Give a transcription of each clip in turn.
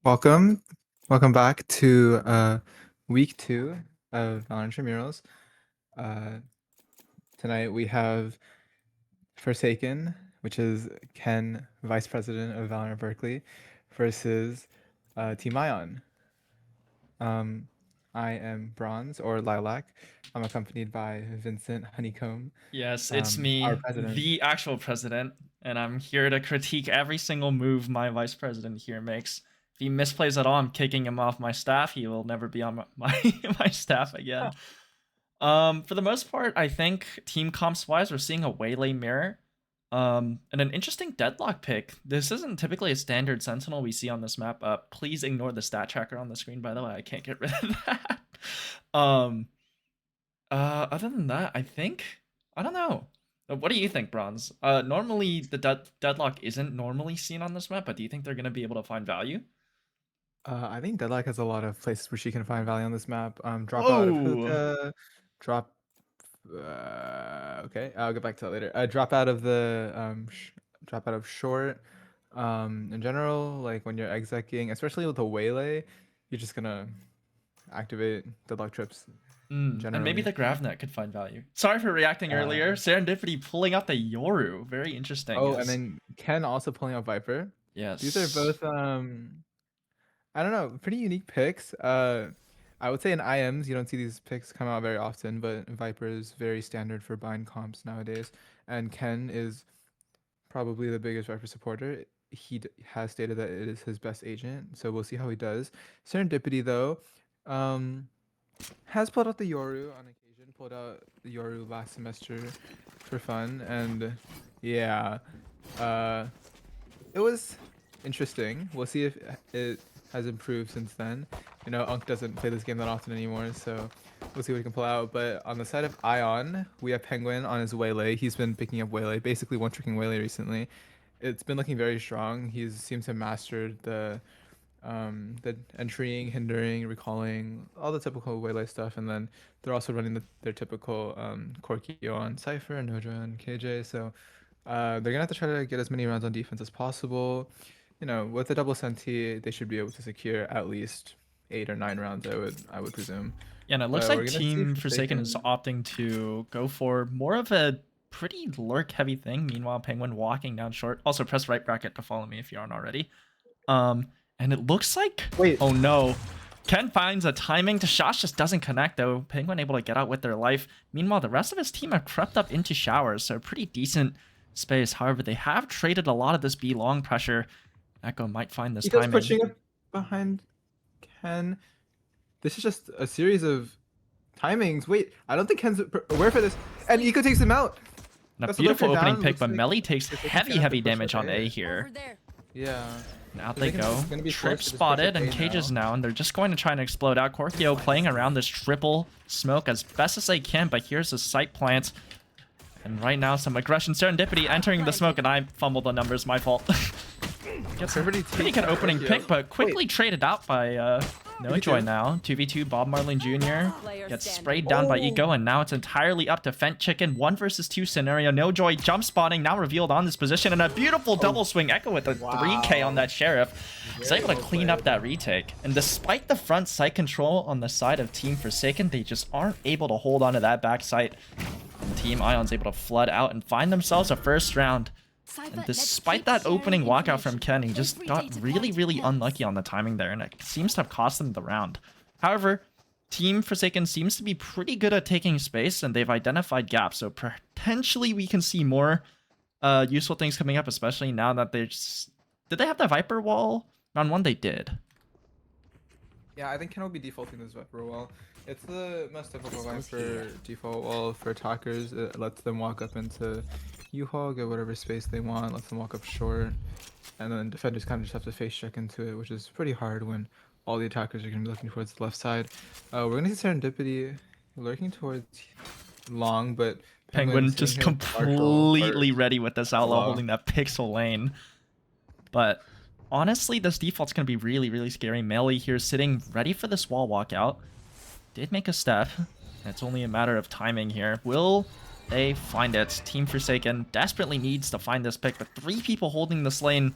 Welcome, welcome back to week 2 of VAL Intramurals. Uh, Tonight we have Forsaken, which is Ken, Vice President of Valorant Berkeley, versus Team Ion. I am Bronze or Lilac. I'm accompanied by Vincent Honeycomb, Yes, it's our me, president. the actual president, and I'm here to critique every single move my vice president here makes. If he misplays at all, I'm kicking him off my staff. He will never be on my staff again. For the most part, I think team comps wise, we're seeing a waylay mirror. And an interesting deadlock pick. This isn't typically a standard sentinel we see on this map. Please ignore the stat tracker on the screen, by the way. I can't get rid of that. um, Other than that, I don't know. What do you think, Bronze? Normally the deadlock isn't normally seen on this map, but do you think they're gonna be able to find value? I think Deadlock has a lot of places where she can find value on this map. Drop out of Whoa! hookah, drop. Okay, I'll get back to that later. Drop out of the drop out of short. In general, like when you're execing, especially with a waylay, you're just gonna activate Deadlock trips And maybe generally. the Gravnet could find value. Sorry for reacting earlier. Serendipity pulling out the Yoru. Very interesting. Oh, and Yes. then Ken also pulling out Viper. These are Yes. both I don't know, pretty unique picks. I would say in IMs you don't see these picks come out very often, but Viper is very standard for bind comps nowadays, and Ken is probably the biggest Viper supporter. He has stated that it is his best agent, so we'll see how he does. Serendipity though, um, has pulled out the Yoru on occasion. Pulled out the Yoru last semester for fun, and yeah, uh, it was interesting. We'll see if it has improved since then. You know, Unk doesn't play this game that often anymore, so we'll see what he can pull out. But on the side of Ion, we have Penguin on his Waylay. He's been picking up Waylay, basically one-tricking Waylay recently. It's been looking very strong. He seems to have mastered the entering, hindering, recalling, all the typical Waylay stuff, and then they're also running their typical Corkio on Cypher, Noja, and KJ. So they're gonna have to try to get as many rounds on defense as possible. You know, with the double senti, they should be able to secure at least 8 or 9 rounds. I would presume. Yeah, and it looks But we're like gonna see Team Forsaken is Forsaken. opting to go for more of a pretty lurk heavy thing. Meanwhile, Penguin walking down short. Also, press right bracket to follow me if you aren't already. Um, and it looks like, Wait, oh no, Ken finds a timing to shots, just doesn't connect though. Penguin able to get out with their life. Meanwhile, the rest of his team have crept up into showers, so pretty decent space. However, they have traded a lot of this B long pressure. Echo might find this he does timing. pushing up behind Ken. This is just a series of timings. Wait, I don't think Ken's aware for this. And Eco takes him out. And a That's a lurker beautiful opening down. pick, Looks but like Melly takes Forsaken's heavy, gonna have to heavy push damage up on A A. here. Yeah. And out they Forsaken's go. gonna be Trip forced to just push spotted up and A cages now, and they're just going to try and explode out. Corkio playing around this triple smoke as best as they can, but here's a sight plant. And right now, some aggression. Serendipity entering the smoke, and I fumbled the numbers. My fault. Gets a pretty good opening pick, but quickly traded out by NoJoy now. 2v2 Bob Marlin Jr. gets sprayed down by Eco, and now it's entirely up to Fent Chicken. 1 versus 2 scenario. NoJoy jump spotting, now revealed on this position, and a beautiful double swing. Echo with a 3k on that Sheriff. Is able to clean up that retake. And despite the front sight control on the side of Team Forsaken, they just aren't able to hold on to that back sight. And Team Ion's able to flood out and find themselves a first round. And despite that opening walkout from Ken, he just got really, really unlucky on the timing there, and it seems to have cost them the round. However, Team Forsaken seems to be pretty good at taking space, and they've identified gaps, so potentially we can see more useful things coming up, especially now that they're just... Did they have the Viper wall? Round 1 they did. Yeah, I think Ken will be defaulting this Viper wall. It's the most typical Viper default wall for attackers. It lets them walk up into U-Haul, get whatever space they want, lets them walk up short, and then defenders kind of just have to face check into it, which is pretty hard when all the attackers are going to be looking towards the left side. We're going to see Serendipity lurking towards long, but Penguin just completely ready with this outlaw holding that pixel lane. But honestly, this default's going to be really, really scary. Melee here sitting ready for this wall walkout. Did make a step. It's only a matter of timing here. Will they find it? Team Forsaken desperately needs to find this pick, but 3 people holding this lane.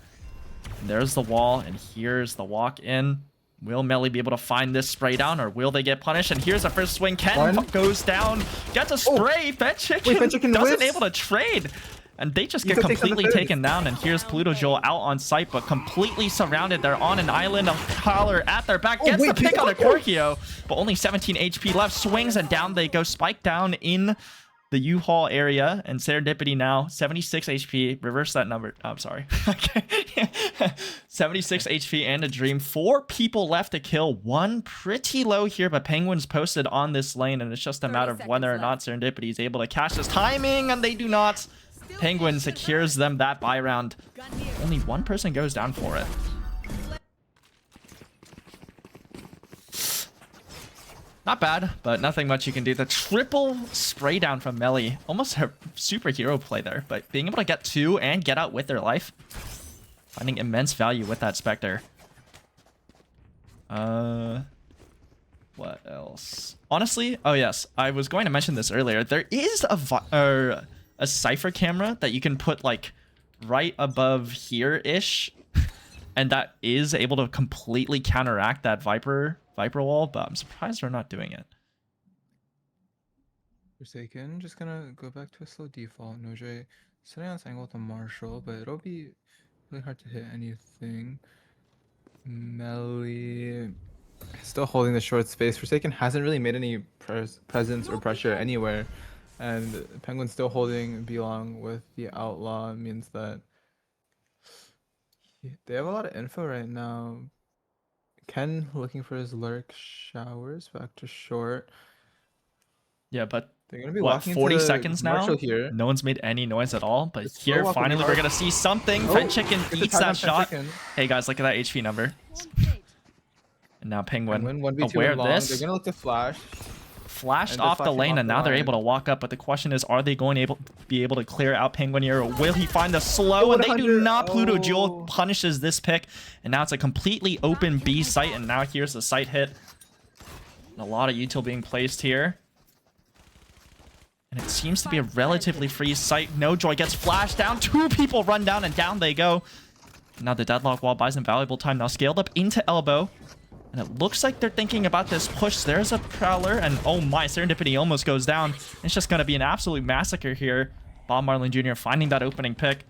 And there's the wall, and here's the walk in. Will Melly be able to find this spray down, or will they get punished? And here's the first swing. Ken goes down, gets a spray. Fed Chicken doesn't able to trade. And they just get completely taken down. And here's Pluto Joel out on site, but completely surrounded. They're on an island of collar at their back. Gets the pick on a Corkio, but only 17 HP left. Swings, and down they go. Spike down in the U-Haul area, and Serendipity now 76 HP. Reverse that number. Oh, I'm sorry. 76 HP and a dream. 4 people left to kill. 1 pretty low here, but Penguins posted on this lane, and it's just a matter of whether or not Serendipity is able to catch this timing, and they do not. Penguin secures them that buy round. Only 1 person goes down for it. Not bad, but nothing much you can do. The triple spray down from Melly. Almost a superhero play there, but being able to get 2 and get out with their life. Finding immense value with that Spectre. What else? Honestly, oh yes, I was going to mention this earlier. There is a Cypher camera that you can put like right above here-ish. And that is able to completely counteract that Viper wall, but I'm surprised we're not doing it. Forsaken, just gonna go back to a slow default. Noj sitting on this angle with a Marshall, but it'll be really hard to hit anything. Melly still holding the short space. Forsaken hasn't really made any presence or pressure anywhere. And Penguin still holding Belong with the Outlaw means that they have a lot of info right now. Ken looking for his lurk. Showers back to short. Yeah, but they're gonna be what, walking 40 into seconds now? Here. No one's made any noise at all, but It's here finally we're gonna see something. Fed Chicken eats that shot. Hey guys, look at that HP number. And now Penguin aware of this. They're gonna look to flash. Flashed off the lane, and now they're able to walk up, but the question is, are they going to be able to clear out Penguin here, or will he find the slow? And they do not. Pluto Jewel punishes this pick, and now it's a completely open B site, and now here's the site hit. And a lot of util being placed here. And it seems to be a relatively free site. No Joy gets flashed down. 2 people run down, and down they go. Now the deadlock wall buys them valuable time. Now scaled up into elbow. And it looks like they're thinking about this push. There's a Prowler, and oh my, Serendipity almost goes down. It's just going to be an absolute massacre here. Bob Marlin Jr. finding that opening pick.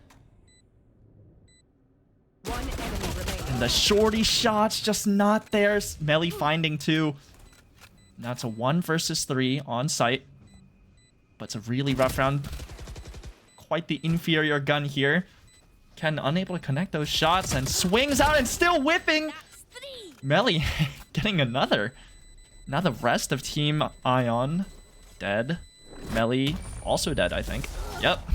And the shorty shot's just not there. Melly finding 2. Now it's a 1 versus 3 on site. But it's a really rough round. Quite the inferior gun here. Ken unable to connect those shots and swings out and still whipping. Melly getting another. Now the rest of Team Ion dead. Melly also dead, I think. Yep.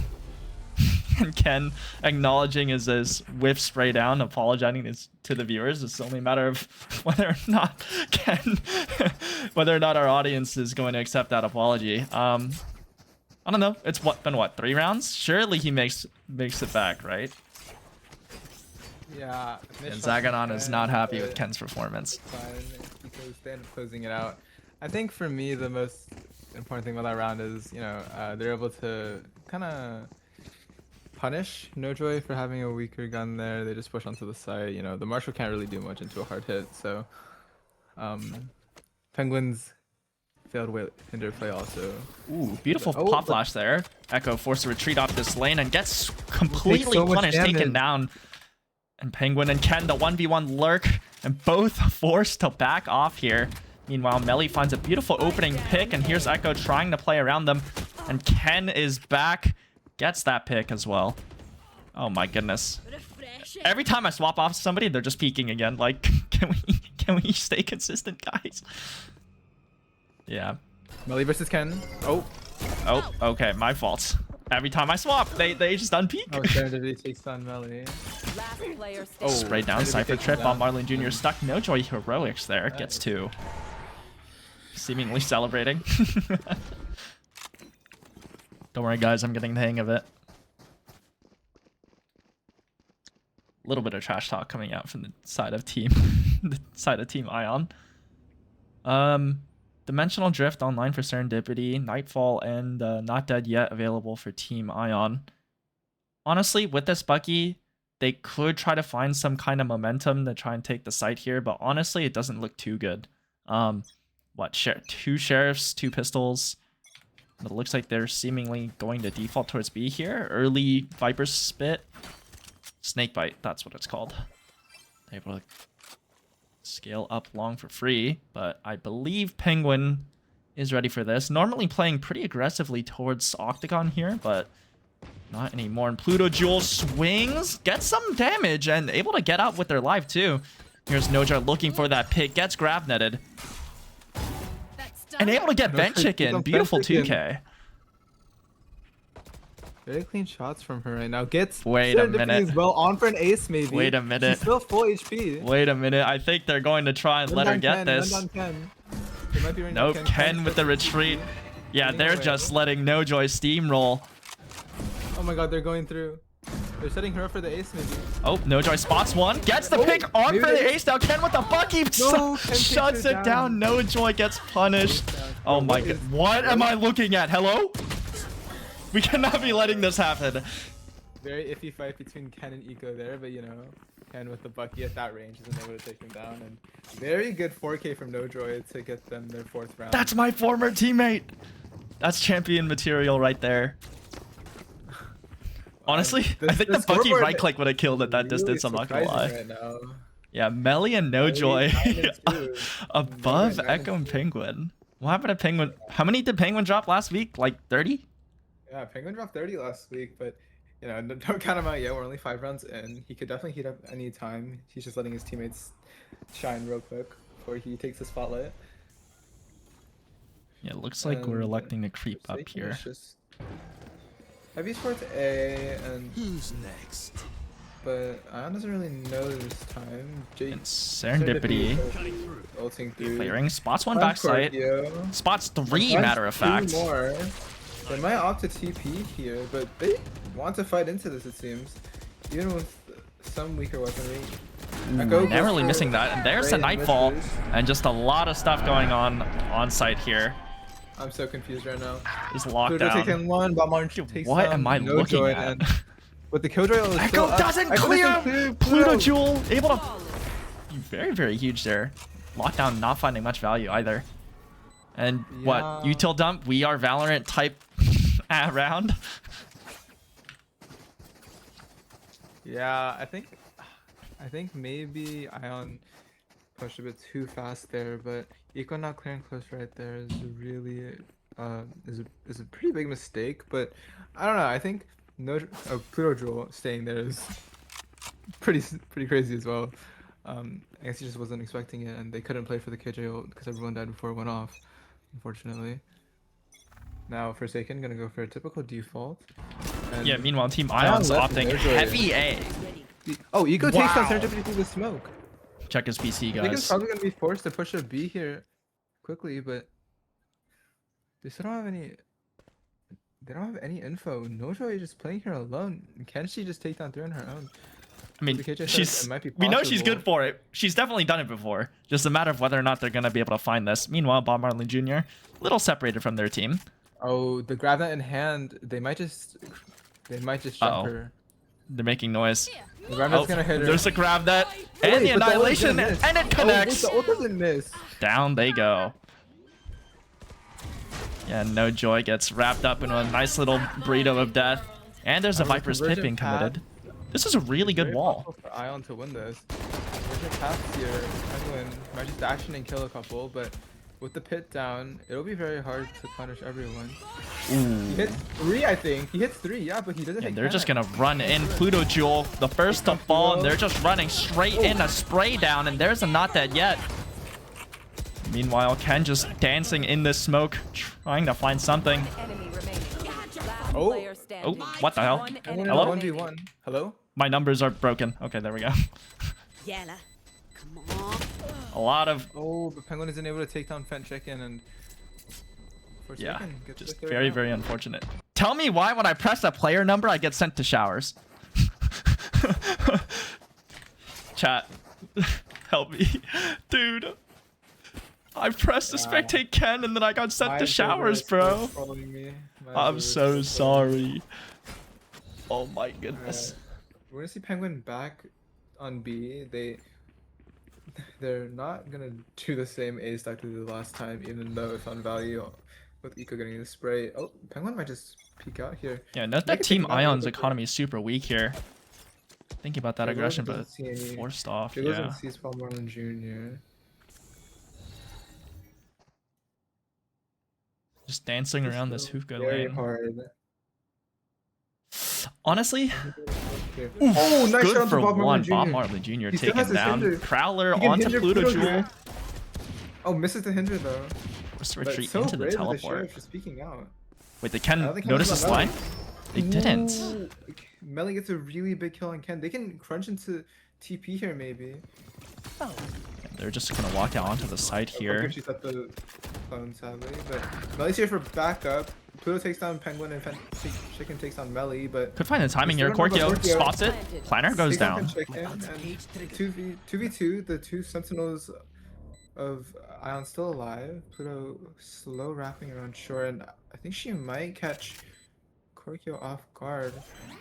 And Ken acknowledging his whiff spray down, apologizing to the viewers. It's only a matter of whether or not whether or not our audience is going to accept that apology. I don't know. It's been what, 3 rounds? Surely he makes it back, right? Yeah, and Zaganon is not happy with Ken's performance. Because they end up closing it out. I think for me, the most important thing about that round is, you know, they're able to kind of punish NoJoy for having a weaker gun there. They just push onto the side. You know, the Marshall can't really do much into a hard hit. So, Penguins failed hinder play also. Ooh, beautiful pop flash there. Echo forced to retreat off this lane and gets completely punished, taken down. And Penguin and Ken, the 1v1 lurk, and both forced to back off here. Meanwhile, Melly finds a beautiful opening pick, and here's Echo trying to play around them. And Ken is back, gets that pick as well. Oh my goodness. Every time I swap off somebody, they're just peeking again. Like, can we stay consistent, guys? Yeah. Melly versus Ken. Oh, okay, my fault. Every time I swap, they just unpeak. Oh, Serendipity takes on Melly. Oh, spray down, Cypher trip on Marlin Jr. Stuck. No Joy heroics there. Gets 2. Seemingly celebrating. Don't worry, guys. I'm getting the hang of it. A little bit of trash talk coming out from the side of Team Ion. Dimensional Drift online for Serendipity, Nightfall, and Not Dead Yet available for Team Ion. Honestly, with this Bucky, they could try to find some kind of momentum to try and take the site here, but honestly, it doesn't look too good. Two sheriffs, 2 pistols. It looks like they're seemingly going to default towards B here. Early Viper spit. Snake bite, that's what it's called. Able to scale up long for free, but I believe Penguin is ready for this. Normally playing pretty aggressively towards Octagon here, but not anymore. And Pluto Jewel swings, gets some damage, and able to get out with their life too. Here's Nojar looking for that pick, gets grab netted. And able to get Vent Chicken. Beautiful 2K. Very clean shots from her right now. Gets Wait a minute. As well on for an ace maybe. Wait a minute. She's still full HP. Wait a minute. I think they're going to try and let her get this. Nope, Ken with the retreat. Yeah, they're just letting Nojoy steamroll. Oh my god, they're going through. They're setting her up for the ace maybe. Oh, Nojoy spots one. Gets the pick on for the ace. Now Ken with the bucky shuts it down. Nojoy gets punished. Oh my god. What am I looking at? Hello? We cannot be letting this happen. Very iffy fight between Ken and Eco there, but you know, Ken with the bucky at that range isn't able to take him down. And very good 4K from Nojoy to get them their 4th round. That's my former teammate. That's champion material right there. Honestly, I think the bucky right click would have killed at that distance, I'm not gonna lie. Right now. Yeah, Melly and Nojoy above Echo and Penguin. What happened to Penguin? How many did Penguin drop last week? Like 30? Yeah, Penguin dropped 30 last week, but you know, don't count him out yet. We're only 5 rounds in. He could definitely heat up any time. He's just letting his teammates shine real quick before he takes the spotlight. Yeah, it looks like we're electing to creep up here. Heavy towards A and who's next? But Ion doesn't really know this time. And Serendipity ulting through. Clearing. Spots one backside. Spots 3, matter of fact. More. They might opt to TP here, but they want to fight into this, it seems. Even with some weaker weaponry. Narrowly missing that. And there's a Nightfall. And just a lot of stuff going on site here. I'm so confused right now. Just locked Pluto down. takes one, takes what am I looking at? With the Killjoy, Echo doesn't clear! Pluto Jewel able to... Very, very huge there. Lockdown not finding much value either. And what? Util dump? We are Valorant type round? Yeah, I think maybe Ion pushed a bit too fast there, but Eco not clearing close right there is really is a pretty big mistake. But I don't know. I think Pluto Jewel staying there is pretty crazy as well. I guess he just wasn't expecting it, and they couldn't play for the KJO because everyone died before it went off, unfortunately. Now Forsaken gonna go for a typical default. And yeah. Meanwhile, Team Ion's opting heavy A. Oh, Eco takes down Serendipity through the smoke. Check his PC, guys. I think it's probably gonna be forced to push a B here quickly, but they still don't have any. They don't have any info. Nojoy is just playing here alone. Can she just take down 3 on her own? I mean, we know she's good for it. She's definitely done it before. Just a matter of whether or not they're gonna be able to find this. Meanwhile, Bob Marley Jr. a little separated from their team. Oh, the grab that in hand. They might just jump her. They're making noise. The grab that's gonna hit her. There's a grab that and the annihilation, and it connects. Oh, the ult doesn't miss. Down they go. Yeah, Nojoy gets wrapped up in a nice little burrito of death. And there's a Viper's Pit being committed. This is a really good wall. For Ion to win this. There's a path here. Penguin might just dash in and kill a couple, but with the pit down, it'll be very hard to punish everyone. Ooh. He hits 3, I think. He hits 3, yeah, but he doesn't hit they're just gonna run in. Pluto Jewel, the first to fall, and they're just running straight in a spray down, and there's a not dead yet. Meanwhile, Ken just dancing in this smoke, trying to find something. Oh, what the hell? Hello? 1v1. Hello? My numbers are broken. Okay, there we go. A lot of... Oh, but Penguin isn't able to take down Fent Chicken, and... Yeah, just very, very unfortunate. Tell me why when I press a player number, I get sent to showers. Chat, help me. Dude, I pressed to spectate Ken, and then I got sent to showers, bro. I'm so sorry. Oh my goodness. we're gonna see Penguin back on B. They're not gonna do the same A stack they did the last time, even though it found value with Eco getting the spray. Oh, Penguin might just peek out here. Yeah, note They that could take Team him out a little Ion's bit, economy is super weak here. Thinking about that Jiggles aggression, doesn't but see any. forced off. Jiggles Yeah. doesn't see Spawn Marlin Jr. Just dancing It's around this still hookah very lane. hard. Honestly, Here. oof, Oh, nice shot good onto for Bob one. Marlin Bob Jr. Marley Jr. He still has taken his down. hinder. Prowler He can onto hinder Pluto Pluto Jewel. here. Oh, misses the hinder though. Forced to But retreat so into the brave of teleport. Sheriff for speaking out. Wait, they I can don't think notice Ken's this on line? Melly. They didn't. Ooh. Melly gets a really big kill on Ken. They can crunch into TP here maybe. They're just gonna walk out onto the side here. She's at the phone sadly, but Melly's here for backup. Pluto takes down Penguin and Chicken takes down Melly, but Could find the timing He's here. still gonna go Korkio spots it. Planner goes takes down down. Chicken and 2v2, the two sentinels of Ion still alive. Pluto slow wrapping around shore, and I think she might catch Korkio off guard.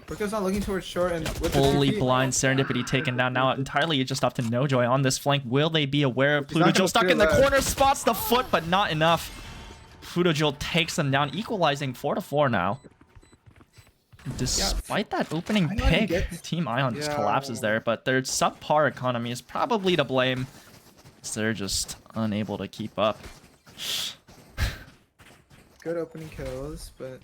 Korkio's not looking towards shore, and with Fully the 2v, blind Serendipity taken down. Now entirely just up to NoJoy on this flank. Will they be aware of He's not Pluto Jewel gonna stuck clear in the left. corner? Spots the foot, but not enough. Pluto Jewel takes them down, equalizing 4-4 now. Despite that opening Ion pick, gets- Team Ion just Yeah. collapses there, but their subpar economy is probably to blame. So they're just unable to keep up. good opening kills, but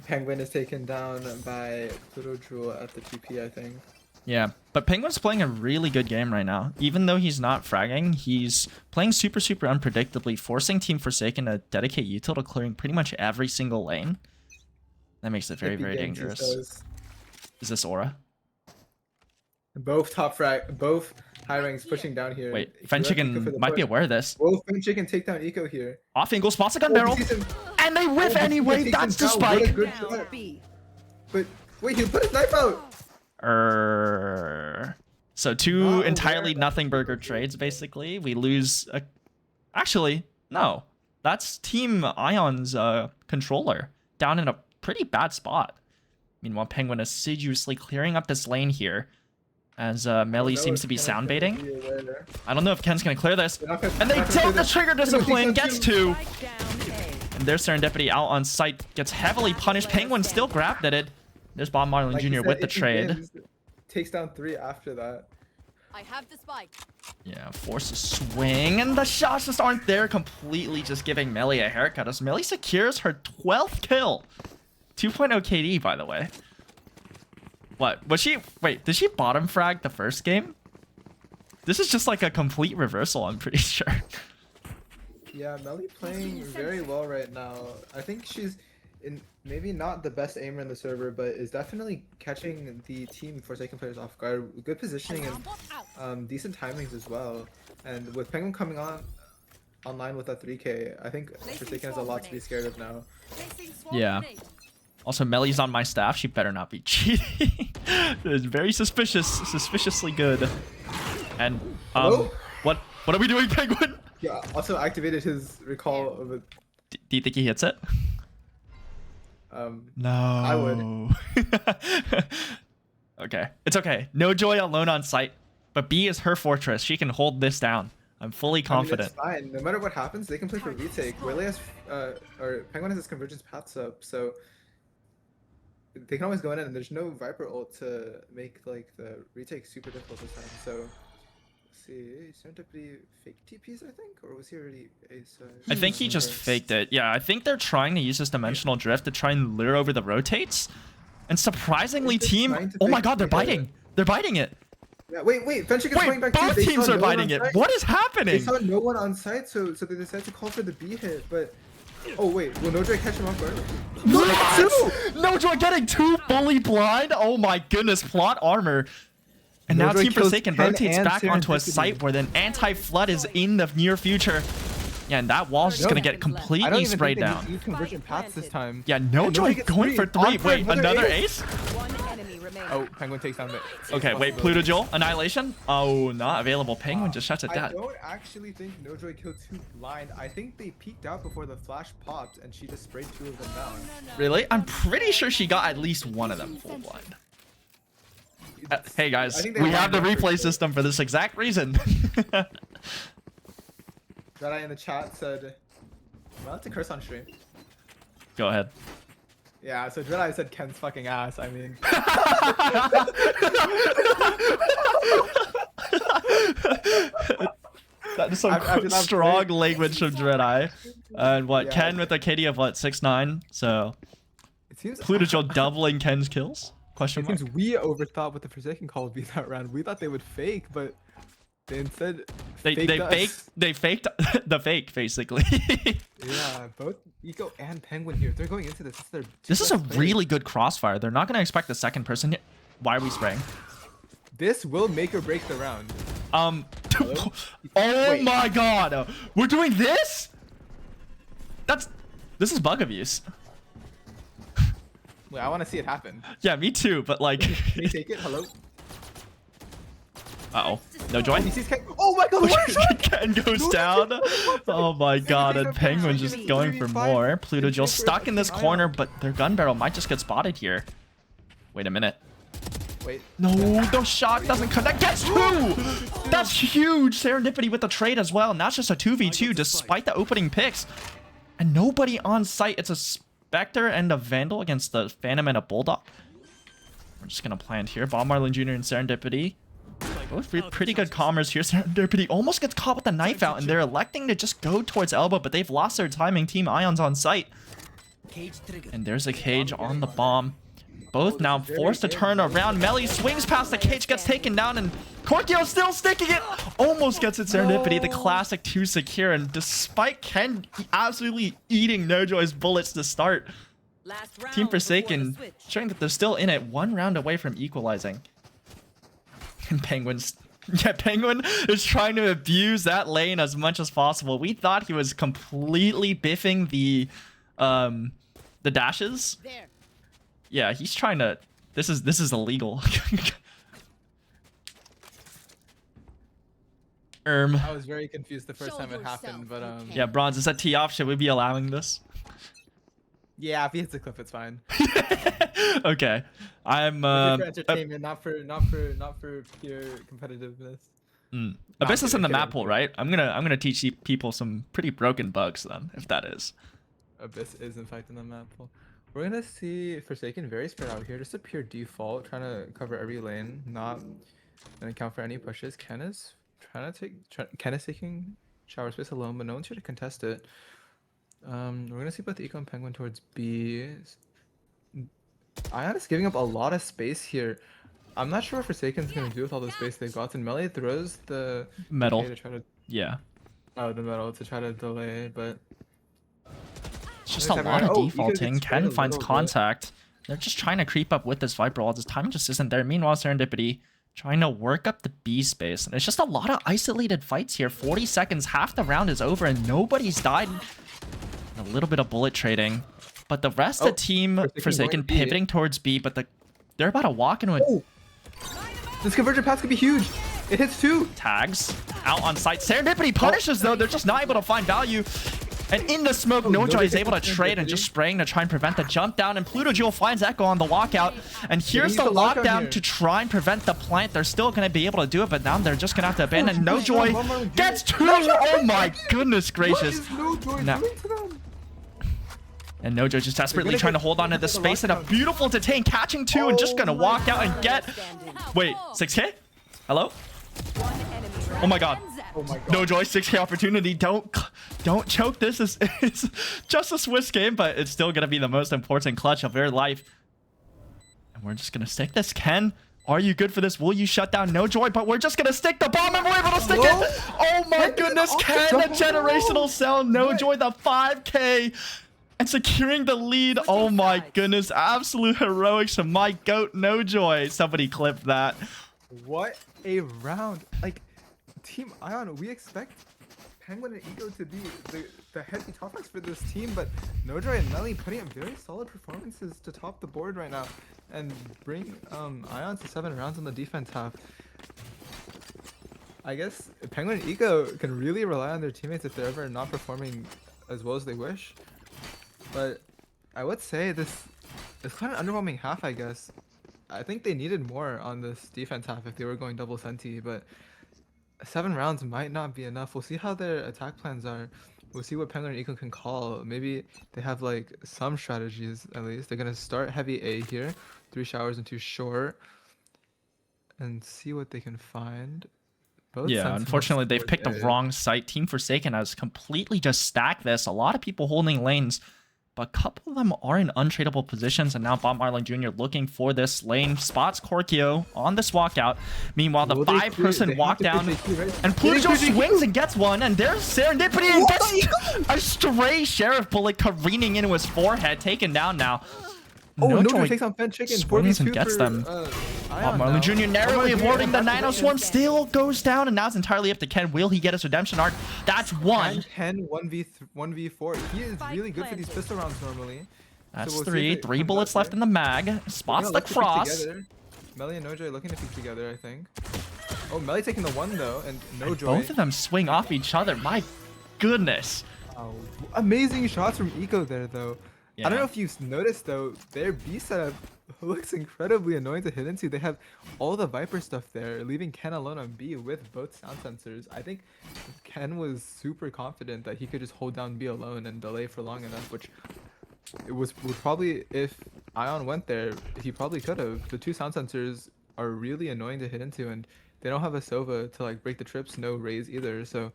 Penguin is taken down by Pluto Jewel at the TP, I think. Yeah, but Penguin's playing a really good game right now. Even though he's not fragging, he's playing super unpredictably, forcing Team Forsaken to dedicate util to clearing pretty much every single lane. That makes it very Hippie games, he dangerous. says. Is this Aura? Both both high ranks pushing down here. Wait, He Fen went Eco for Chicken the might be push. aware of this. Both Fen Chicken take down Eco here. Off angle, spots a gun Oh, barrel, he sees him. and they whiff Oh, anyway. he That's takes the him down. What a spike. good shot. But wait, he put his knife out. So two Not entirely aware. nothing burger trades, basically. We lose a... Actually, no. That's Team Ion's controller down in a pretty bad spot. Meanwhile, Penguin assiduously clearing up this lane here as Melly seems to be sound baiting. I don't know if Ken's going to clear this. And they tilt the trigger discipline, gets two. And their Serendipity out on site gets heavily punished. Penguin still grabbed at it. There's Bob Marlin Like he Jr. said, with the if he trade. wins, takes down 3 after that. I have the spike. Yeah, force a swing, and the shots just aren't there. Completely just giving Melly a haircut as Melly secures her 12th kill. 2.0 KD, by the way. What? Was she... Wait, did she bottom frag the first game? This is just like a complete reversal, I'm pretty sure. Yeah, Melly playing very well right now. I think she's in maybe not the best aimer in the server, but is definitely catching the Team Forsaken players off guard. Good positioning and decent timings as well. And with Penguin coming online with that 3K, I think Forsaken has a lot to be scared of now. Yeah. Also, Melly's on my staff. She better not be cheating. It's very suspiciously good. And Hello? what are we doing, Penguin? Yeah, also activated his recall of it. Do you think he hits it? No. I would. Okay. It's okay. No Joy alone on site, but B is her fortress. She can hold this down. I'm fully confident. I mean, it's fine. No matter what happens, they can play for retake. Willie has, or Penguin has his convergence paths up, so they can always go in and there's no Viper ult to make like the retake super difficult this time. So let's see, Serendipity fake TPs, I think, or was he already ace? I think he just faked it. Yeah, I think they're trying to use this dimensional drift to try and lure over the rotates. And surprisingly, They're team... trying to Oh my fake god, they're the hit. biting. They're biting it. Yeah, wait, Fenchik is going Wait, back too. both They teams saw are no one biting on it. site. What is They happening? saw no one on site, so they decided to call for the B hit, but... Oh wait, will NoJoy catch him off guard? What? No Joy getting two fully blind? Oh my goodness, plot armor. And now NoJoy Team kills Forsaken Ken rotates and back onto a Serendipity. site where then anti-flood is in the near future. Yeah, and that wall's just No. gonna get I don't completely even sprayed think they down. use convergent paths this time. Yeah, no And Joy NoJoy gets going for three. three. On Wait, for another ace? ace? One enemy remaining. Oh, Penguin takes down the... Okay, wait, Pluto Jewel, Annihilation? Oh, not available. Penguin just shuts it I down. don't actually think NoJoy killed 2 blind. I think they peeked out before the flash popped and she just sprayed 2 of them down. Really? I'm pretty sure she got at least one of them full blind. Hey guys, I think they we have the one for replay sure. system for this exact reason. Jedi in the chat said, "Am I allowed to curse on stream?" Go ahead. Yeah, so Jedi said Ken's fucking ass. I mean, That is some After that strong break- language from Dreadeye. And what, Yeah. Ken with a KD of what, 6'9"? So, it seems Pluto doubling Ken's kills? Question It mark? seems we overthought what the Forsaken call would be that round. We thought they would fake, but they instead They us. faked the fake, basically. Yeah, both Eco and Penguin here. They're going into this. This is their. This is a best play. really good crossfire. They're not going to expect the second person. Why are we spraying? This will make or break the round. Oh Wait. my god. We're doing this? This is bug abuse. Wait, I want to see it happen. Yeah, me too, but like... Can you take it? Hello. Uh-oh. No joy? He sees Ken. Oh my god! What a shot! Ken goes No, down. Ken, what the- Oh my god, and Penguin's just going for 3v5. more. Pluto Jill It's stuck in this ion. corner, but their gun barrel might just get spotted here. Wait a minute. Wait. No, the shot doesn't connect. Gets two! That's huge. Serendipity with the trade as well. And that's just a 2v2 despite the opening picks. And nobody on site. It's a Spectre and a Vandal against the Phantom and a Bulldog. We're just going to plant here. Bob Marlin Jr. and Serendipity. Both pretty good commerce here. Serendipity almost gets caught with the knife out, and they're electing to just go towards Elbow, but they've lost their timing. Team Ion's on site. And there's a cage on the bomb. Both now forced to turn around. Melly swings past the cage, gets taken down, and Korkio still sticking it. Almost gets it. Serendipity, the classic 2 secure. And despite Ken absolutely eating Nojoy's bullets to start, Last round Team before the Forsaken switch. showing that they're still in it, 1 round away from equalizing. And Penguin's... Yeah, Penguin is trying to abuse that lane as much as possible. We thought he was completely biffing the dashes. There. Yeah, he's trying to... This is illegal. I was very confused the first Show time it yourself, happened, but you Yeah, Bronze, is that tee off? Should we be allowing this? yeah, if he hits the cliff, it's fine. Okay. I'm We're here for entertainment, not for pure competitiveness. Abyss is in the kidding, map pool, right? I'm gonna teach people some pretty broken bugs then, if that is. Abyss is in fact in the map pool. We're gonna see Forsaken very spread out here, just a pure default, trying to cover every lane, not gonna account for any pushes. Ken is Ken is taking shower space alone, but no one's here to contest it. We're gonna see both Eco and Penguin towards B. Ion is giving up a lot of space here. I'm not sure what Forsaken's gonna do with all the space they've got. And Melee throws the Metal. to try to Yeah. the metal to try to delay, but It's just a lot of defaulting. Ken finds contact. They're just trying to creep up with this Viper wall. This timing just isn't there. Meanwhile, Serendipity trying to work up the B space. And it's just a lot of isolated fights here. 40 seconds, half the round is over, and nobody's died. A little bit of bullet trading. But the rest of the team, Forsaken going B. pivoting towards B, but they're about to walk into it. this convergent pass could be huge. It hits 2. Tags out on site. Serendipity punishes though. They're just not able to find value. And in the smoke, Nojoy is able to trade and just spraying to try and prevent the jump down. And Pluto Jewel finds Echo on the walkout. And here's the lockdown to try and prevent the plant. They're still going to be able to do it, but now they're just going to have to abandon. Nojoy gets 2. Oh my goodness gracious. Now, and Nojo just desperately trying to hold on to the space, and a beautiful detain catching 2 and just going to walk out and get... Wait, 6K? Hello? One enemy Oh my god. Oh my god. No joy, 6K opportunity. Don't choke this. It's just a Swiss game, but it's still gonna be the most important clutch of your life. And we're just gonna stick this. Ken, are you good for this? Will you shut down No Joy? But we're just gonna stick the bomb, and we're able to stick it. Oh my goodness, Ken, a generational cell. No Joy, the 5K. And securing the lead. Oh my goodness, absolute heroics from my goat No Joy. Somebody clip that. What a round. Like, Team Ion, we expect Penguin and Ego to be the heavy topics for this team, but Nojoy and Melly putting up very solid performances to top the board right now and bring Ion to 7 rounds on the defense half. I guess Penguin and Ego can really rely on their teammates if they're ever not performing as well as they wish. But I would say this is kind of an underwhelming half, I guess. I think they needed more on this defense half if they were going double senti, but 7 rounds might not be enough. We'll see how their attack plans are. We'll see what Penguin and Eco can call. Maybe they have like some strategies at least. They're gonna start heavy A here, 3 showers and 2 short, and see what they can find. Both Yeah, sentinels unfortunately, they've towards picked the A. wrong site. Team Forsaken has completely just stacked this. A lot of people holding lanes, but a couple of them are in untradeable positions, and now Bob Marlin Jr. looking for this lane. Spots Korkio on this walkout. Meanwhile, the Will they 5-person they have walk to down, push AQ, right? and They Pluto push AQ. swings and gets one, and there's Serendipity and gets a stray Sheriff bullet careening into his forehead, taken down now. Oh, No no, joy takes on Pen Chicken. swings and 4v2 gets for, them. Bob Bob Marlin Jr. narrowly avoiding the Nano Swarm, still goes down, and now it's entirely up to Ken. Will he get his redemption arc? That's one. Ken 1v4. He is really good for these pistol rounds normally. That's we'll see three. if it 3 comes bullets out left there. in the mag. They're Spots gonna the look to pick cross. together. Melly and Nojoy looking to pick together, I think. Oh, Melly taking the 1 though, and And Nojoy. both of them swing off each other. My goodness. Wow. Amazing shots from Eco there though. I Yeah. don't know if you've noticed though, their B setup looks incredibly annoying to hit into. They have all the Viper stuff there, leaving Ken alone on B with both sound sensors. I think Ken was super confident that he could just hold down B alone and delay for long enough, which it would probably, if Ion went there, he probably could have. The 2 sound sensors are really annoying to hit into, and they don't have a Sova to like break the trips, no raise either, so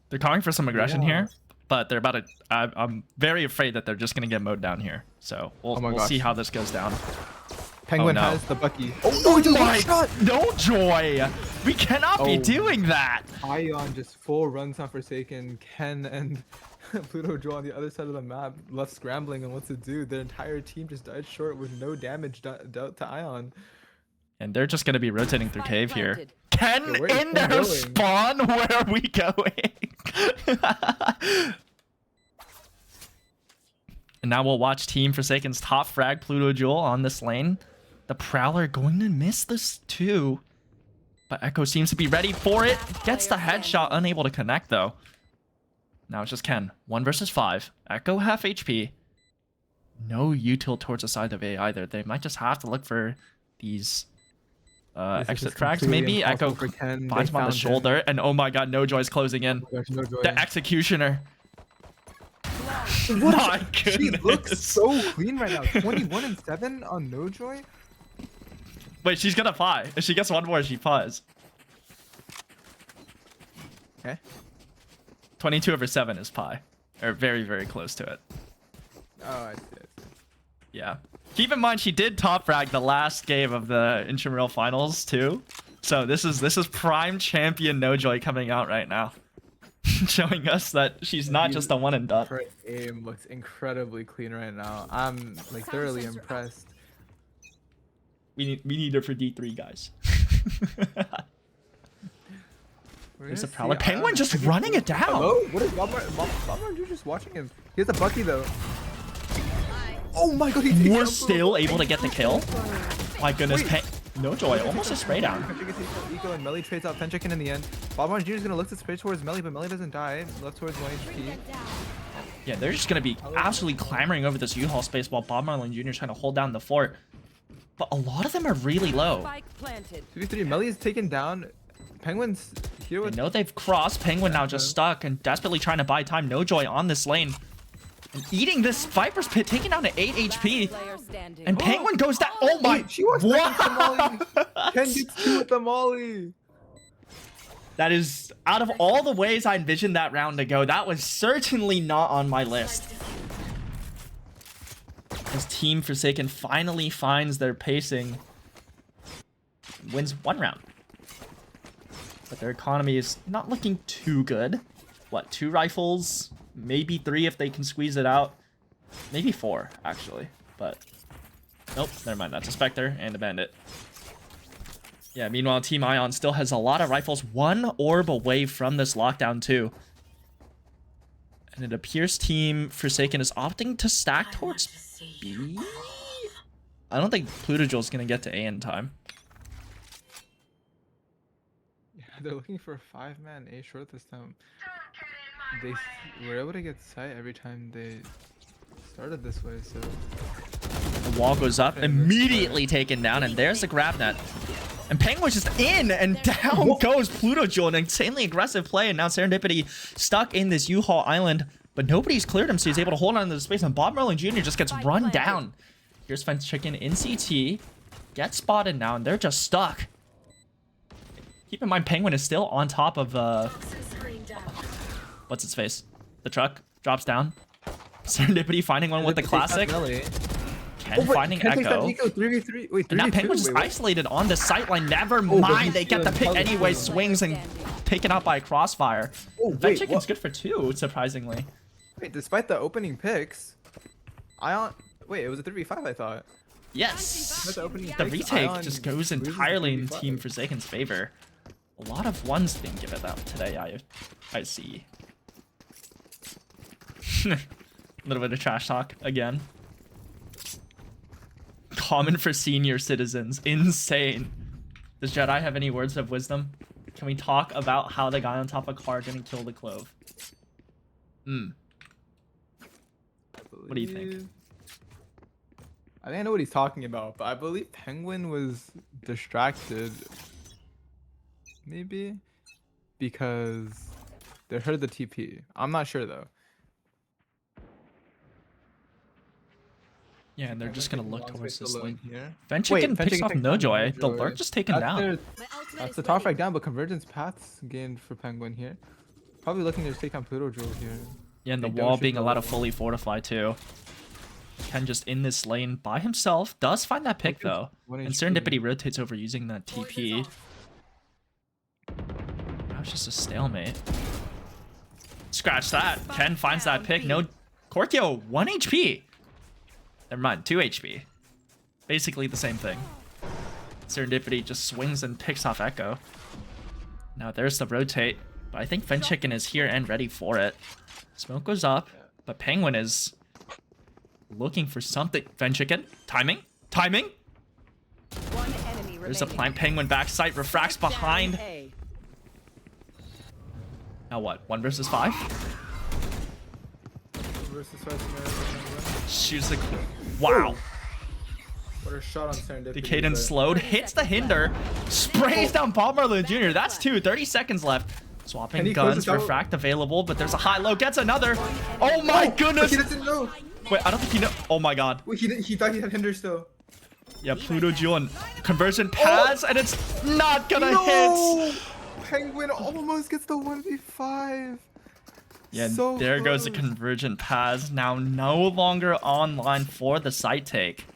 They're calling for some aggression Yeah. here, but they're about to. I'm very afraid that they're just going to get mowed down here. So we'll, Oh my we'll gosh. see how this goes down. Penguin no. has the Bucky. Oh, no joy. We cannot be Oh. doing that. Ion just full runs on Forsaken. Ken and Pluto Joe on the other side of the map, left scrambling on what to do. Their entire team just died short with no damage dealt to Ion. And they're just going to be rotating through Spike cave here. planted. Ken Yeah, where is in Ken their going? spawn. Where are we going? And now we'll watch Team Forsaken's top frag Pluto Jewel on this lane. The Prowler going to miss this too. But Echo seems to be ready for it. Gets the headshot, unable to connect though. Now it's just Ken. 1 versus 5. Echo half HP. No util towards the side of A either. They might just have to look for these This is exit just frags completely maybe. Echo impossible for Ken. finds They him on the found him. shoulder. And oh my god, No Joy's closing in. Oh my gosh, no joy. The Executioner. What? My She goodness. looks so clean right now. 21 and 7 on No Joy. Wait, she's gonna pie. If she gets one more, she pies. Okay. 22 over 7 is pie. Or very, very close to it. Oh, I see. Yeah. Keep in mind, she did top frag the last game of the intramural finals too. So this is prime champion No Joy coming out right now. Showing us that she's not just a one and done. Her aim looks incredibly clean right now. I'm like thoroughly impressed. We need her for D3, guys. We're There's a gonna Prowler. see Penguin Ion. just running it down. Hello? What is Bob Marlin just watching him? He has a Bucky though. Oh my god, he takes We're down still Pluto. able to get the kill. My goodness, Wait. No Joy, almost a spray down. Penchicken takes out Eco and Melly trades out Penchicken in the end. Bob Marlin Jr. is gonna look to spray towards Melly, but Melly doesn't die. Left towards 1 HP. Yeah, they're just gonna be absolutely clamoring over this U-Haul space while Bob Marlin Jr. is trying to hold down the fort. But a lot of them are really low. Spike planted. 2v3, Melly is taken down. Penguin's here I with know they've crossed. Penguin now just stuck and desperately trying to buy time. No Joy on this lane. And eating this Viper's Pit, taking down to 8 HP. Player standing. And Penguin goes down. Oh my. Wait, she walks back into Molly. What? Ken gets 2 with the Molly. That is, out of all the ways I envisioned that round to go, that was certainly not on my list. As Team Forsaken finally finds their pacing, wins 1 round. But their economy is not looking too good. What, 2 rifles? Maybe 3 if they can squeeze it out. Maybe 4, actually. But, nope, never mind. That's a Spectre and a Bandit. Yeah, meanwhile, Team Ion still has a lot of rifles. 1 orb away from this lockdown, too. And it appears Team Forsaken is opting to stack towards B? I don't think Pluto Jewel's gonna get to A in time. Yeah, they're looking for a 5-man A short this time. They were able to get sight every time they started this way, so The wall goes up, immediately taken down, and there's the grab net. And Penguin's just in, and down goes Pluto Jewel. An insanely aggressive play, and now Serendipity stuck in this U-Haul island, but nobody's cleared him, so he's able to hold on to the space, and Bob Merlin Jr. just gets run down. Here's Fence Chicken in CT. Gets spotted now, and they're just stuck. Keep in mind, Penguin is still on top of, what's its face? The truck drops down. Serendipity finding one with the classic. Ken finding Echo. 3v3. Wait, 3v2. And now Penguin's just isolated on the sight line. Never mind, they get the pick anyway. Swings and taken out by a crossfire. That Chicken's good for 2, surprisingly. Wait, despite the opening picks, Ion. Wait, it was a 3v5, I thought. Yes. The The retake just goes entirely in Team Forsaken's favor. A lot of ones didn't give it that today, I see. A little bit of trash talk again. Common for senior citizens. Insane. Does Jedi have any words of wisdom? Can we talk about how the guy on top of car didn't kill the Clove? What do you think? I think I know what he's talking about, but I believe Penguin was distracted. Maybe? Because they heard the TP. I'm not sure though. Yeah, and they're just gonna look towards this lane. Here. Chicken picks off No Joy. The lurk just taken down. That's the top right down, but convergence paths gained for Penguin here. Probably looking to take on Pluto Jewel here. Yeah, and the wall being allowed to fully fortify too. Ken just in this lane by himself. Does find that pick though. And Serendipity rotates over using that TP. Now it's just a stalemate. Scratch that. Ken finds that pick. No, Korkio, 1 HP. Never mind, 2 HP. Basically the same thing. Serendipity just swings and picks off Echo. Now there's the rotate, but I think Fence Chicken is here and ready for it. Smoke goes up, but Penguin is looking for something. Fence Chicken, timing. There's a plant. Penguin backside, refracts behind. Now what? 1 versus 5? Shoots the. Wow. What a shot on Serendipity. The cadence slowed, hits the hinder, sprays down Bob Merlin Jr. That's 2. 30 seconds left. Swapping guns, refract available, but there's a high-low. Gets another. Oh my goodness. He doesn't know. Wait, I don't think he know. Oh my god. Wait, he thought he had hinder still. Yeah, Pluto Jewel and conversion pass, and it's not gonna hit. Penguin almost gets the 1v5. Yeah, so there goes the close. convergent paths, now no longer online for the site take.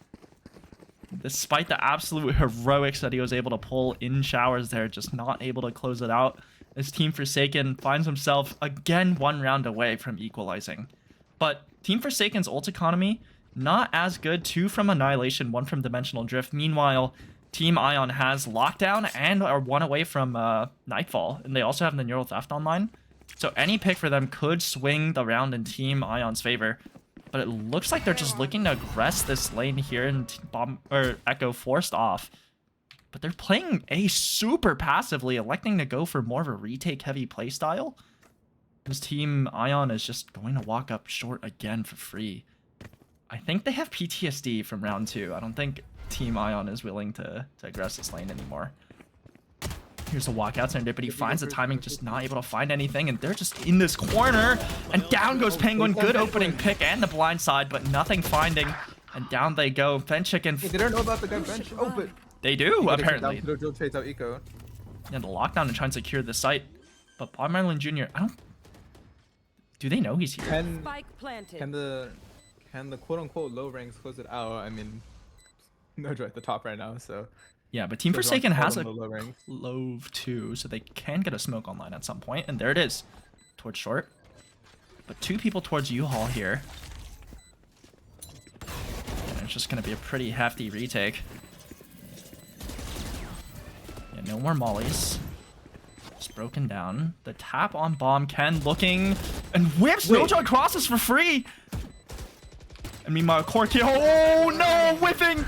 Despite the absolute heroics that he was able to pull in showers there, just not able to close it out. This Team Forsaken finds himself again 1 round away from equalizing. But Team Forsaken's ult economy, not as good. 2 from Annihilation, 1 from Dimensional Drift. Meanwhile, Team Ion has Lockdown and are 1 away from Nightfall. And they also have the Neural Theft online. So any pick for them could swing the round in Team Ion's favor. But it looks like they're just looking to aggress this lane here, and Echo forced off. But they're playing A super passively, electing to go for more of a retake-heavy playstyle. This Team Ion is just going to walk up short again for free. I think they have PTSD from round 2. I don't think Team Ion is willing to aggress this lane anymore. Here's a walkout. Serendipity finds the timing, just not able to find anything, and they're just in this corner. And down goes Penguin. Good opening pick and the blind side, but nothing finding. And down they go. Fence Chicken. Hey, they don't know about the guy bench. Oh, but they do apparently. Drill trades out Eco. Yeah, the lockdown and trying to secure the site, but Bob Merlin Jr. I don't. Do they know he's here? Can the quote unquote low ranks close it out? I mean, no joy at the top right now, so. Yeah, but Team Forsaken has a Clove too, so they can get a smoke online at some point, and there it is, towards short. But 2 people towards U-Haul here. And it's just gonna be a pretty hefty retake. Yeah, no more mollies. Just broken down. The tap on bomb, Ken looking and whips Nojo crosses for free. And meanwhile, Korkio, oh no, whiffing!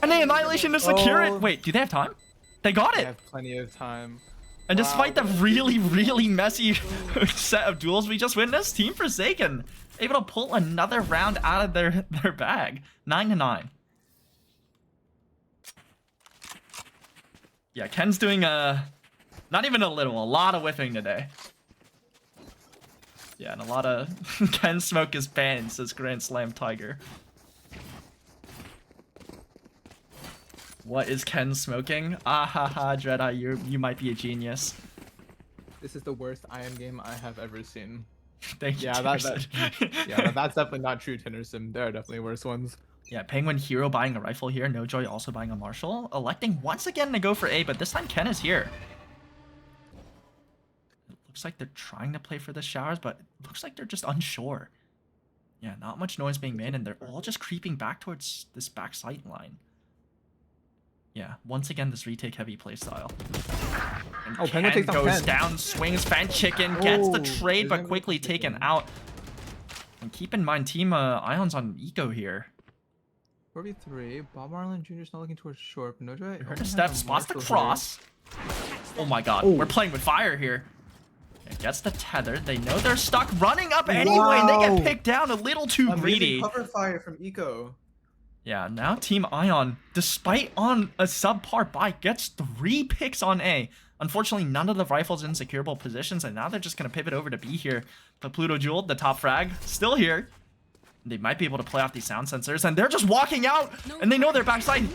And the Annihilation to secure it. Wait, do they have time? They got it! They have plenty of time. And despite the really, really messy set of duels we just witnessed, Team Forsaken able to pull another round out of their bag. 9-9. Yeah, Ken's doing not even a lot of whiffing today. Yeah, and a lot of Ken smoke is banned, says Grand Slam Tiger. What is Ken smoking? Ah ha ha, Dreadeye, you might be a genius. This is the worst IM game I have ever seen. Thank you, Yeah, Tinnerson. that's definitely not true, Tinnerson. There are definitely worse ones. Yeah, Penguin Hero buying a rifle here. No Joy also buying a Marshall. Electing once again to go for A, but this time Ken is here. It looks like they're trying to play for the showers, but it looks like they're just unsure. Yeah, not much noise being made, and they're all just creeping back towards this back sight line. Yeah, once again, this retake heavy playstyle. And Oh, Penguin Ken takes down goes Ken. down, swings Fan Chicken, gets the Oh, trade, but isn't quickly it taken chicken? out. And keep in mind, Team Ion's on eco here. 4v3. Bob Marlin Jr.'s not looking towards short, but Nojoy. Heard a step, spots the cross. Oh my god, we're playing with fire here. It gets the tether. They know they're stuck, running up anyway, and they Wow. get picked down a little too greedy. Cover fire from Eco. Yeah, now Team Ion, despite on a subpar buy, gets 3 picks on A. Unfortunately, none of the rifles in securable positions, and now they're just going to pivot over to B here. But Pluto Jewel, the top frag, still here. They might be able to play off these sound sensors, and they're just walking out, and they know they're backside.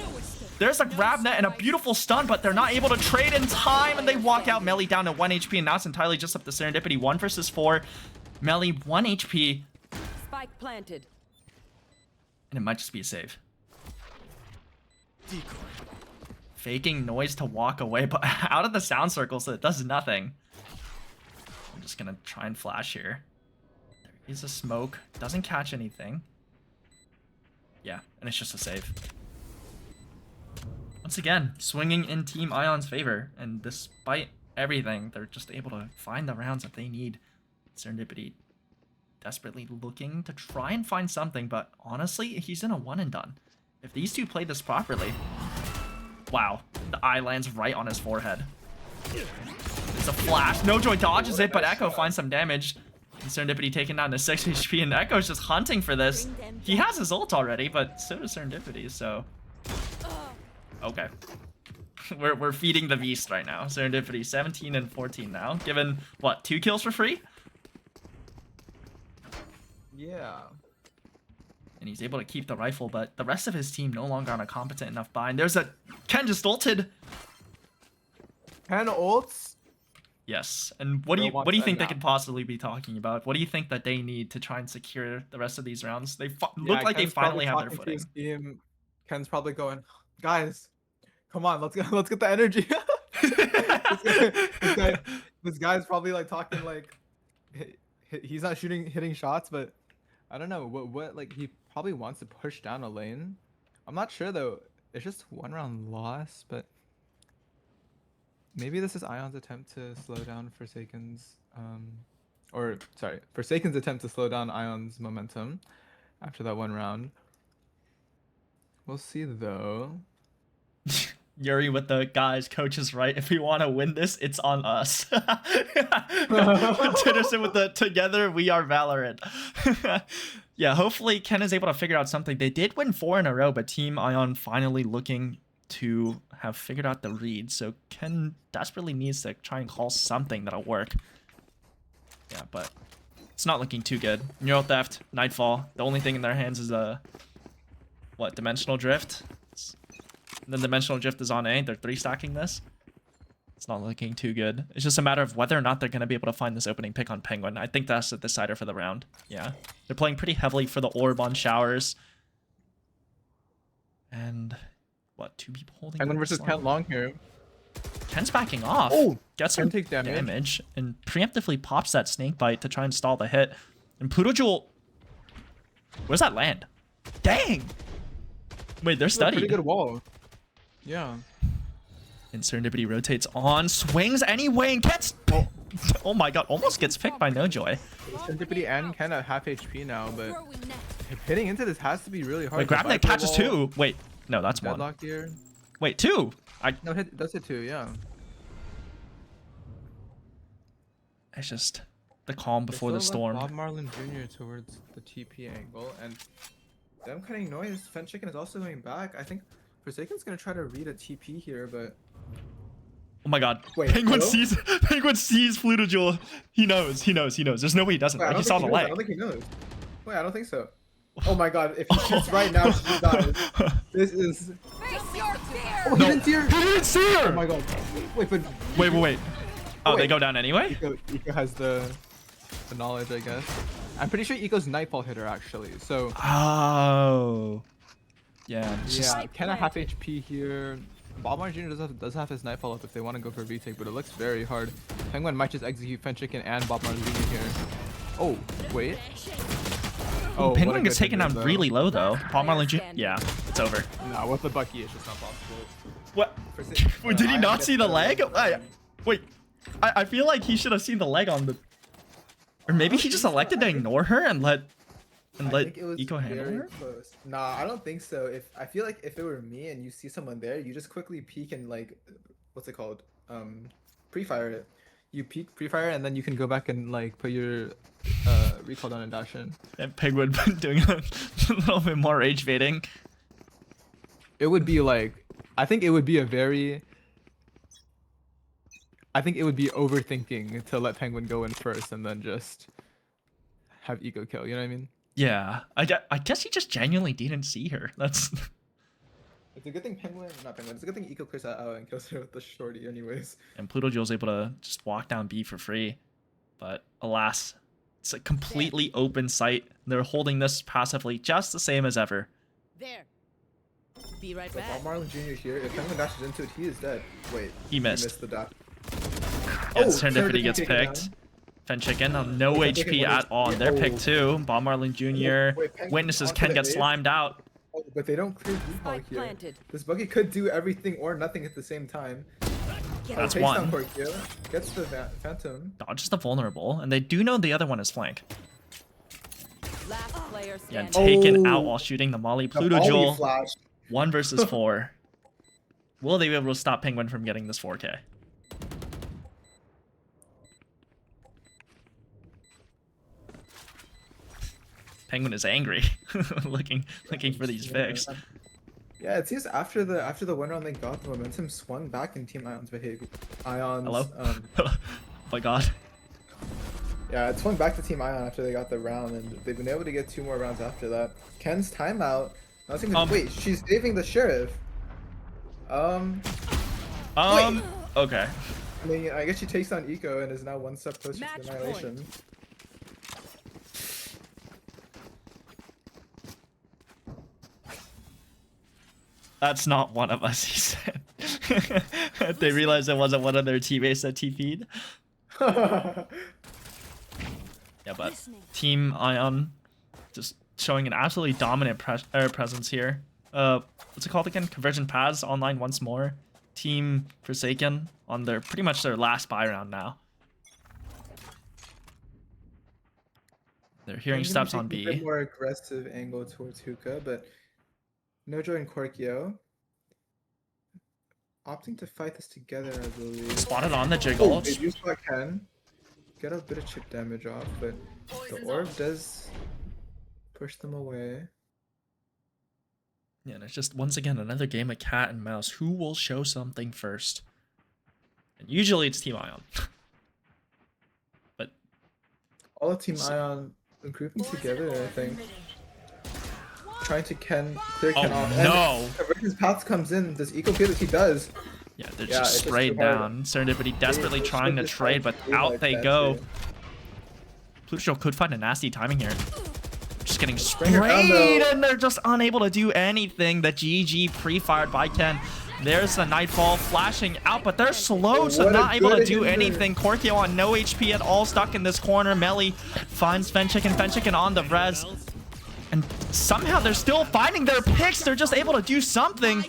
There's a grab net and a beautiful stun, but they're not able to trade in time, and they walk out. Melly down to 1 HP, and now it's entirely just up to Serendipity. 1 versus 4. Melly, 1 HP. Spike planted. And it might just be a save. Faking noise to walk away, but out of the sound circle, so it does nothing. I'm just gonna try and flash here. There is a smoke. Doesn't catch anything. Yeah, and it's just a save. Once again, swinging in Team Ion's favor, and despite everything, they're just able to find the rounds that they need. Serendipity desperately looking to try and find something, but honestly, he's in a one and done. If these two play this properly... Wow, the eye lands right on his forehead. It's a flash. Nojoy dodges it, but Echo finds some damage. And Serendipity taken down to 6 HP, and Echo's just hunting for this. He has his ult already, but so does Serendipity, so... Okay. We're feeding the beast right now. Serendipity 17 and 14 now. Given, what, 2 kills for free? Yeah. And he's able to keep the rifle, but the rest of his team no longer on a competent enough bind. There's a... Ken just ulted! 10 ults? Yes. And what do you Wants think they that could possibly be talking about? What do you think that they need to try and secure the rest of these rounds? They look Yeah, like Ken's they finally probably have their talking to footing. his team. Ken's probably going, guys, come on, let's get the energy. this guy's probably like talking like he's not hitting shots, but I don't know what like he probably wants to push down a lane. I'm not sure though. It's just 1 round loss, but maybe this is Ion's attempt to slow down Forsaken's Forsaken's attempt to slow down Ion's momentum after that 1 round. We'll see though. Yuri with the guys, coach is right. If we want to win this, it's on us. Tinnerson with the together we are Valorant. Yeah, hopefully Ken is able to figure out something. They did win 4 in a row, but Team Ion finally looking to have figured out the read. So Ken desperately needs to try and call something that'll work. Yeah, but it's not looking too good. Neural Theft, Nightfall. The only thing in their hands is a Dimensional Drift. And then Dimensional Drift is on A. They're 3-stacking this. It's not looking too good. It's just a matter of whether or not they're going to be able to find this opening pick on Penguin. I think that's the decider for the round. Yeah. They're playing pretty heavily for the orb on showers. And, 2 people holding Penguin versus Ken long here. Ken's backing off. Oh, gets some take damage. And preemptively pops that snake bite to try and stall the hit. And Pluto Jewel... Where's that land? Dang! Wait, they're studied. Pretty good wall. Yeah. And Serendipity rotates on, swings anyway, and gets... Oh my god, almost gets picked by Nojoy. Serendipity and Ken at half HP now, but hitting into this has to be really hard. Wait, grab that catches 2. Wait, no, that's 1. Deadlock here. Wait, 2. No, that's a 2, yeah. It's just the calm before the storm. Bob Marlin Jr. towards the TP angle, and them cutting noise. Fen Chicken is also going back. I think Forsaken's gonna try to read a TP here, but Oh my god. Wait, Penguin hello? sees Penguin sees Flutogel. He knows. There's no way he doesn't. Wait, I Right? He don't saw think the he knows. I leg. don't think he knows. Wait, I don't think so. Oh my god, if he shoots right now, she dies. This is... Face your fear! Oh, he didn't see her! He didn't see her! Oh my god. Wait, but... Wait. Oh, they wait. go down anyway? Eco has the knowledge, I guess. I'm pretty sure Eco's Nightfall hit her, actually, so... Oh. Yeah. It's just, Yeah, Ken at half HP here. Bob Jr. does have his Nightfall up if they want to go for a retake, but it looks very hard. Penguin might just execute Fenchicken and Bob Jr. here. Oh, wait. Oh, Penguin gets taken down though. really low though. Paul Marlin Jr. Yeah, it's over. Nah, with the Bucky, it's just not possible. What? For si- Wait, did he I not guess see the so. leg? Wait. I feel like he should have seen the leg on the. Or maybe he just elected to ignore her and let I think it was Eco handle very her. close. Nah, I don't think so. I feel like if it were me and you see someone there, you just quickly peek and like, what's it called? Pre-fire it. You peek, pre-fire, and then you can go back and like put your recall down and dash in. And Penguin doing a little bit more rage baiting. It would be like, I think it would be overthinking to let Penguin go in first and then just have Eco kill. You know what I mean? Yeah, I guess he just genuinely didn't see her. That's. It's a good thing not Penguin. It's a good thing Eco clears that out and kills her with the shorty, anyways. And Plutogil's able to just walk down B for free, but alas, it's a completely open site. They're holding this passively, just the same as ever. There. Be right So back. Bob Marlin Jr. here. If Penguin dashes into it, he is dead. Wait, He missed. the dash. Yeah, Oh, Serendipity gets taken picked. down. Fenchicken on no Fenchicken HP with at all. HP. They're Oh. picked too. Bob Marlin Jr. Wait, Penguin Witnesses onto can the get base? slimed out. Oh, but they don't clear default Spike here. planted. This buggy could do everything or nothing at the same time. That's Takes down one. Corkio, gets the Phantom. Dodges the vulnerable, and they do know the other one is flank. Last player Yeah, and standing. taken Oh. out while shooting the Molly. The volley Plutogil, flash. 1 versus 4. Will they be able to stop Penguin from getting this 4K? Penguin is angry, looking for these picks. Yeah, it seems after the win round they got, the momentum swung back in Team Ion's behavior. Hello? Um, Oh my god. yeah, it swung back to Team Ion after they got the round, and they've been able to get 2 more rounds after that. Ken's timeout. Wait, she's saving the sheriff. Okay. I mean, I guess she takes down Eco and is now 1 step closer Match to annihilation. That's not one of us, he said. They realized it wasn't one of their teammates that TP'd. Yeah, but Team Ion just showing an absolutely dominant presence here. What's it called again? Convergent Paths online once more. Team Forsaken on their pretty much their last buy round now. They're hearing steps on A B. bit more aggressive angle towards Hookah, but Nojo and Corkio opting to fight this together, I believe. Spotted on the Oh, jiggle. they do spot Ken. Get a bit of chip damage off, but the orb does push them away. Yeah, and it's just once again another game of cat and mouse. Who will show something first? And usually it's Team Ion. But All of Team Ion grouping together, I think. Trying to clear Ken off. no! And Convergence Paths comes in. Does Eco get it? He does. Yeah, they're Yeah, just it's just sprayed too hard. down. Serendipity desperately They trying to should just trade, but play out like they that go. too. Plutogil could find a nasty timing here. Just getting Bring her down, sprayed, though. and they're just unable to do anything. The GG pre-fired by Ken. There's the Nightfall flashing out, but they're slow, so What a not able to good do hitter. anything. Corkio on no HP at all, stuck in this corner. Melly finds Fenchicken on the res. And somehow they're still finding their picks. They're just able to do something.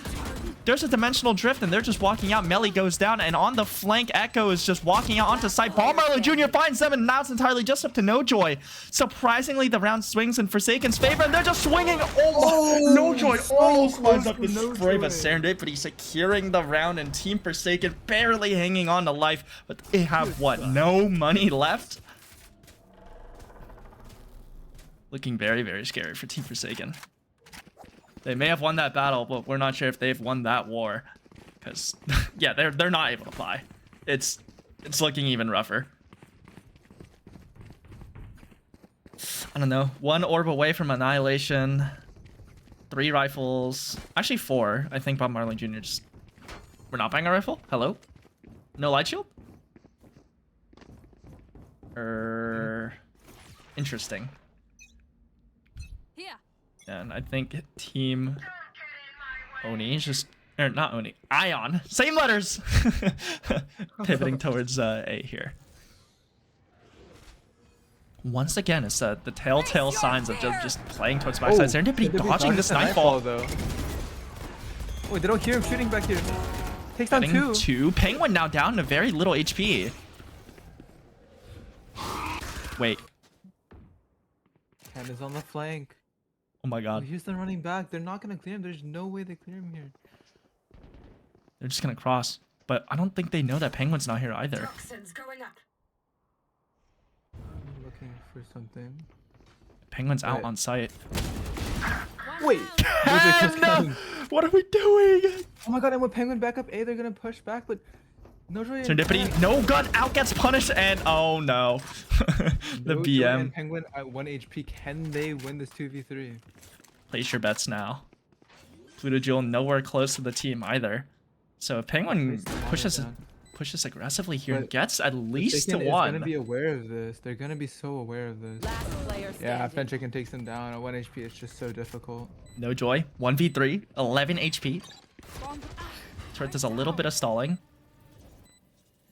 There's a dimensional drift, and they're just walking out. Melly goes down, and on the flank, Echo is just walking out onto site. Ball Marlin Jr. finds them, and now it's entirely just up to No Joy. Surprisingly, the round swings in Forsaken's favor, and they're just swinging. Oh, No Joy so almost close lines up for the No spray, but Joy. Serendipity securing the round, and Team Forsaken barely hanging on to life. But they have, what, no money left? Looking very, very scary for Team Forsaken. They may have won that battle, but we're not sure if they've won that war. because yeah, they're not able to fly. It's looking even rougher. I don't know. 1 orb away from annihilation. 3 rifles. Actually 4. I think Bob Marley Jr. just... We're not buying a rifle? Hello? No light shield? Interesting. Here. And I think Team Oni is just... Or not Oni. Ion. Same letters! Pivoting towards A here. Once again, it's the telltale signs of just playing towards backside. Serendipity dodging this nightfall. Though. Oh, they don't hear him shooting back here. Takes down Getting 2. 2. Penguin now down to very little HP. Wait. Ken is on the flank. Oh my Oh, god. here's them running back. They're not gonna clear him. There's no way they clear him here. They're just gonna cross. But I don't think they know that Penguin's not here either. Toxins going up. I'm looking for something. Penguin's out Wait. on site. Wait. No! What are we doing? Oh my god, and when Penguin back up A, they're gonna push back, but no joy. Serendipity, no gun, out gets punished, and oh no. The No joy BM. and Penguin at 1 HP. Can they win this 2v3? Place your bets now. Pluto Jewel nowhere close to the team either. So if Penguin pushes aggressively here and But gets at least to Forsaken is 1. gonna be aware of this. They're gonna be so aware of this. Last player standing. Yeah, Fenchicken takes them down at 1 HP. It's just so difficult. No joy. 1v3, 11 HP. Turret does a little bit of stalling.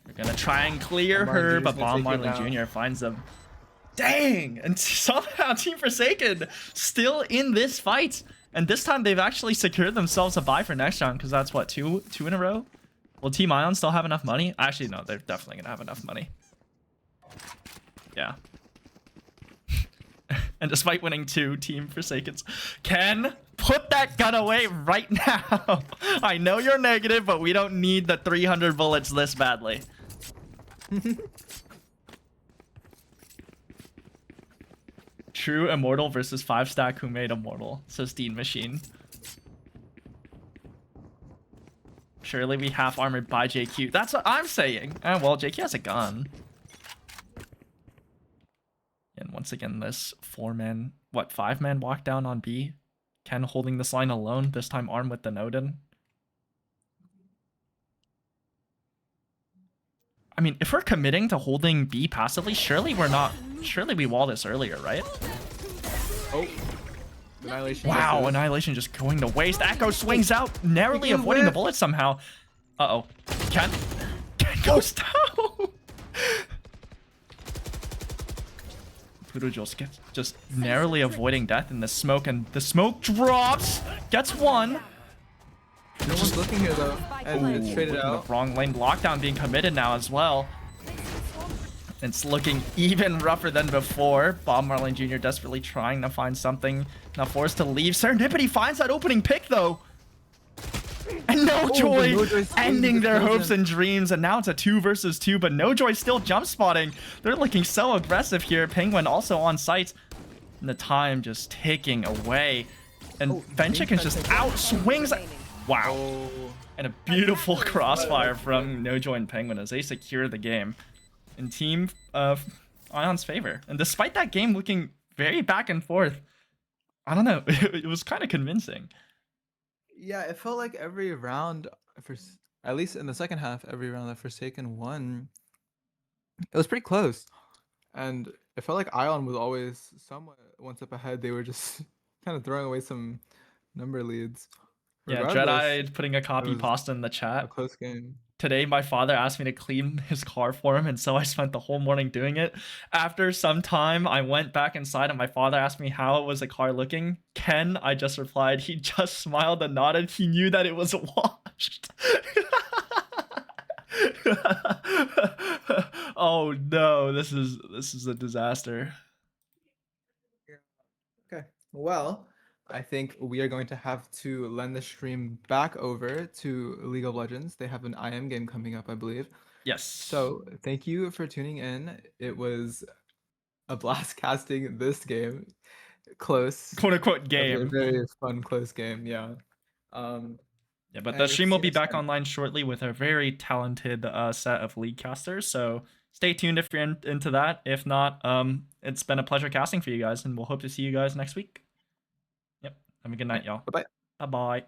They're gonna try and clear Bomb her, Marlin but Jr.'s Bomb gonna Marlin take it Jr. finds them. Dang! And somehow Team Forsaken still in this fight. And this time they've actually secured themselves a buy for next round, because that's what, two in a row? Will Team Ion still have enough money? Actually, no, they're definitely gonna have enough money. Yeah. And despite winning 2, Team Forsakens can put that gun away right now. I know you're negative, but we don't need the 300 bullets this badly. True Immortal versus 5-stack who made Immortal, says Dean Machine. Surely we half armored by JQ. That's what I'm saying. Well, JQ has a gun. And once again, this 5-man walk down on B. Ken holding this line alone, this time armed with the Nodin. I mean, if we're committing to holding B passively, surely we wall this earlier, right? Oh. Annihilation. Wow, misses. Annihilation just going to waste. Echo swings out, narrowly avoiding the bullet somehow. Uh-oh. Ken goes down. Pluto Jules gets just narrowly avoiding death in the smoke, and the smoke drops. Gets 1. No one's looking here though, and it's traded Looking out. the wrong lane. Lockdown being committed now as well. It's looking even rougher than before. Bob Marlin Jr. desperately trying to find something. Now forced to leave. Serendipity finds that opening pick though. And No Joy No Joy's ending their frozen. hopes and dreams. And now it's a 2 versus 2. But No Joy still jump spotting. They're looking so aggressive here. Penguin also on site. And the time just ticking away. And Fenchicken's just out swings. Wow. Oh. And a beautiful crossfire from No Joy and Penguin as they secure the game in Team Ion's favor. And despite that game looking very back and forth, I don't know, it was kind of convincing. Yeah, it felt like every round, at least in the second half, every round that Forsaken won, it was pretty close. And it felt like Ion was always somewhat one step ahead. They were just kind of throwing away some number leads. Yeah, Regardless, Jedi putting a copy was pasta in the a chat. close game. Today, my father asked me to clean his car for him, and so I spent the whole morning doing it. After some time, I went back inside, and my father asked me how was the car looking. Ken, I just replied. He just smiled and nodded. He knew that it was washed. Oh no, this is a disaster. Okay, well, I think we are going to have to lend the stream back over to League of Legends. They have an IM game coming up, I believe. Yes. So thank you for tuning in. It was a blast casting this game. Close. quote unquote A game. very fun, close game, yeah. Yeah, but I the get to stream will see be next back time. online shortly with a very talented set of league casters. So stay tuned if you're into that. If not, it's been a pleasure casting for you guys, and we'll hope to see you guys next week. Yep. Have a good night, y'all. Bye bye. Bye bye.